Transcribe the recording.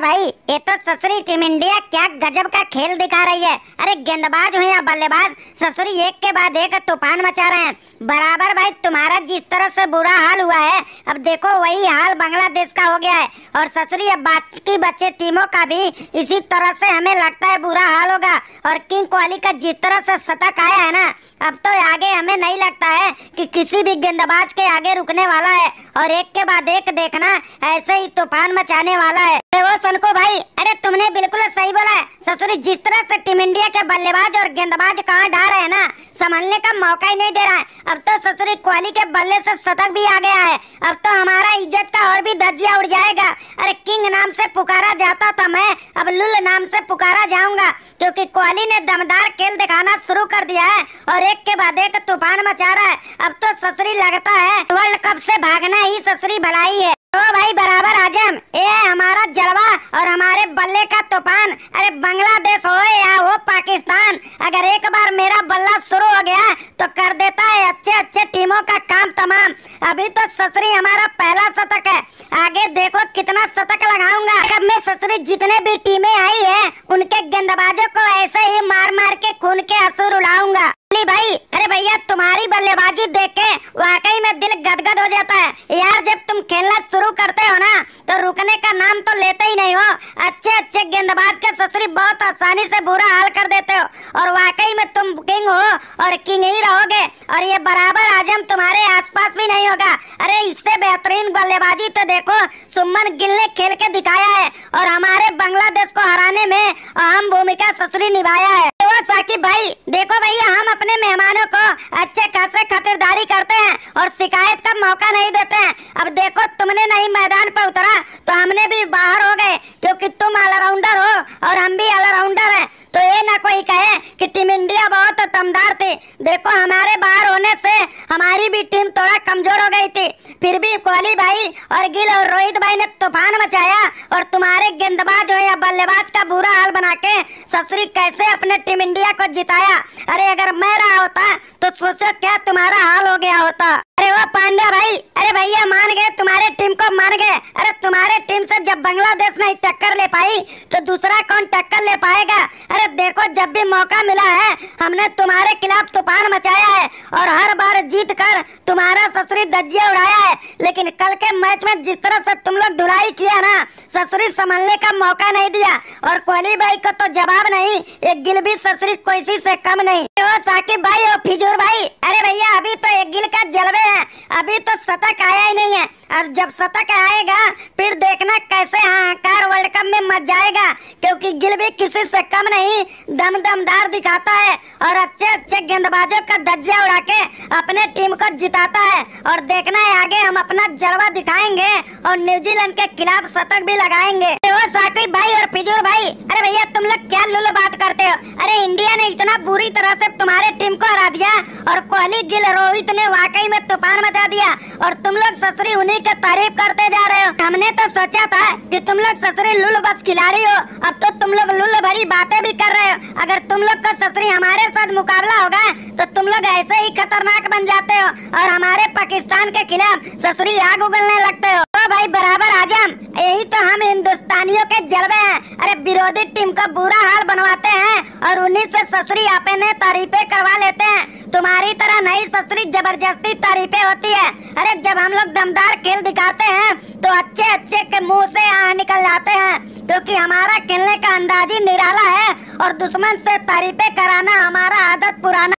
भाई, ये तो ससुरी टीम इंडिया क्या गजब का खेल दिखा रही है। अरे गेंदबाज हो या बल्लेबाज, ससुरी एक के बाद एक तूफान मचा रहे हैं। बराबर भाई, तुम्हारा जिस तरह से बुरा हाल हुआ है, अब देखो वही हाल बांग्लादेश का हो गया है। और ससुरी अब बाकी बच्चे टीमों का भी इसी तरह से हमें लगता है बुरा हाल होगा। और किंग कोहली का जिस तरह से शतक आया है ना, अब तो आगे हमें नहीं लगता है कि किसी भी गेंदबाज के आगे रुकने वाला है। और एक के बाद एक देखना ऐसे ही तूफान मचाने वाला है। वो सनको भाई, अरे तुमने बिल्कुल सही बोला है। ससुरी जिस तरह से टीम इंडिया के बल्लेबाज और गेंदबाज कहाँ ढा रहे हैं ना, संभलने का मौका ही नहीं दे रहा है। अब तो ससुरी कोहली के बल्ले से शतक भी आ गया है। अब तो हमारा इज्जत का और भी धज्जियां उड़ जाएगा। अरे किंग नाम से पुकारा जाता था मैं, अब लुल नाम से पुकारा जाऊंगा, क्योंकि कोहली ने दमदार खेल दिखाना शुरू कर दिया है और एक के बाद एक तूफान मचा रहा है। अब तो ससुरी लगता है वर्ल्ड कप से भागना ही ससुरी भलाई है। तो भाई बराबर आजम, ये हमारा जलवा और हमारे बल्ले का तूफान। अरे बांग्लादेश हो या हो पाकिस्तान, अगर एक बार मेरा बल्ला शुरू हो गया तो कर देता है अच्छे अच्छे टीमों का काम तमाम। अभी तो ससुरी हमारा पहला शतक है, आगे देखो कितना शतक लगाऊंगा। अब मैं ससुरी जितने भी टीमें आई है उनके गेंदबाजों को ऐसे ही मार मार के खून के आंसू रुलाऊंगा भाई। अरे भैया, तुम्हारी बल्लेबाजी देख के वाकई में दिल गदगद हो जाता है यार। जब तुम खेलना शुरू करते हो ना तो रुकने का नाम तो लेते ही नहीं हो। अच्छे अच्छे गेंदबाज के ससुरी बहुत आसानी से बुरा हाल कर देते हो और वाकई में तुम किंग हो और किंग ही रहोगे। और ये बराबर आजम तुम्हारे आसपास भी नहीं होगा। अरे इससे बेहतरीन बल्लेबाजी तो देखो सुमन गिल ने खेल के दिखाया है और हमारे बांग्लादेश को हराने में अहम भूमिका ससुरी निभाया है। तो साकिब भाई देखो भैया, हम अपने मेहमानों को अच्छे खासे खातिरदारी करते हैं और शिकायत का मौका नहीं देते हैं। अब देखो तुमने नहीं मैदान पर उतरा तो हमने भी बाहर हो गए, क्योंकि तुम ऑलराउंडर हो और हम भी ऑलराउंडर हैं। तो ये ना कोई कहे कि टीम इंडिया बहुत दमदार थी। देखो हमारे बाहर होने से हमारी भी टीम थोड़ा कमजोर हो गई थी, फिर भी कोहली भाई और गिल और रोहित भाई ने तूफान मचाया और तुम्हारे गेंदबाज हो या बल्लेबाज का बुरा हाल बना के ससुरी कैसे अपने टीम इंडिया को जिताया। अरे अगर मैं रहा होता तो सोचो क्या तुम्हारा हाल हो गया होता। अरे वो पांड्या भाई, अरे भैया मान गए, तुम्हारे टीम को मान गए। अरे तुम्हारे टीम से जब बांग्लादेश नहीं टक्कर ले पाई तो दूसरा कौन टक्कर ले पाएगा। अरे देखो जब भी मौका मिला है हमने तुम्हारे खिलाफ तूफान मचाया है और हर बार जीत कर तुम्हारा ससुरी धज्जियां उड़ाया है। लेकिन कल के मैच में जिस तरह से तुम लोग धुलाई किया ना, ससुरी संभलने का मौका नहीं दिया और कोहली भाई को तो जवाब नहीं, एक गिल भी ससुरी किसी से कम नहीं। वो साकिब भाई और फिजूर भाई, अरे भैया अभी तो एक गिल का जलवे है, अभी तो शतक आया ही नहीं है। और जब शतक आएगा फिर देखना कैसे हाहाकार वर्ल्ड कप में मच जाएगा, क्योंकि गिल भी किसी से कम नहीं दमदार दिखाता है और अच्छे अच्छे गेंदबाजों का धज्जियां उड़ा के अपने टीम को जिताता है। और देखना है आगे हम अपना जलवा दिखाएंगे और न्यूजीलैंड के खिलाफ शतक भी लगाएंगे। वो साकिब भाई और फिजूर भाई, अरे भैया तुम लोग क्या लुल बात करते हो। अरे इंडिया ने इतना बुरी तरह से तुम्हारे टीम को हरा दिया और कोहली गिल रोहित ने वाकई में तूफान मचा दिया और तुम लोग ससुरी उन्हीं की तारीफ करते जा रहे हो। हमने तो सोचा था कि तुम लोग ससुरी लुल बस खिलाड़ी हो, अब तो तुम लोग लुल भरी बातें भी कर रहे हो। अगर तुम लोग का ससुरी हमारे साथ मुकाबला होगा तो तुम लोग ऐसे ही खतरनाक बन जाते हो और हमारे पाकिस्तान के खिलाफ ससुरी आग उगलने लगते हो। तो भाई बराबर आजम, यही तो हम हिंदुस्तानियों के जलवे हैं। अरे विरोधी टीम का बुरा हाल बनवाते हैं और उन्हीं से ससुरी अपने तारीफें करवा लेते हैं। तुम्हारी तरह नहीं ससुरी जबरदस्ती तारीफें होती है। अरे जब हम लोग दमदार खेल दिखाते हैं तो अच्छे अच्छे के मुंह से निकल जाते हैं, क्योंकि हमारा खेलने का अंदाज ही निराला है और दुश्मन से तारीफें कराना हमारा आदत पुराना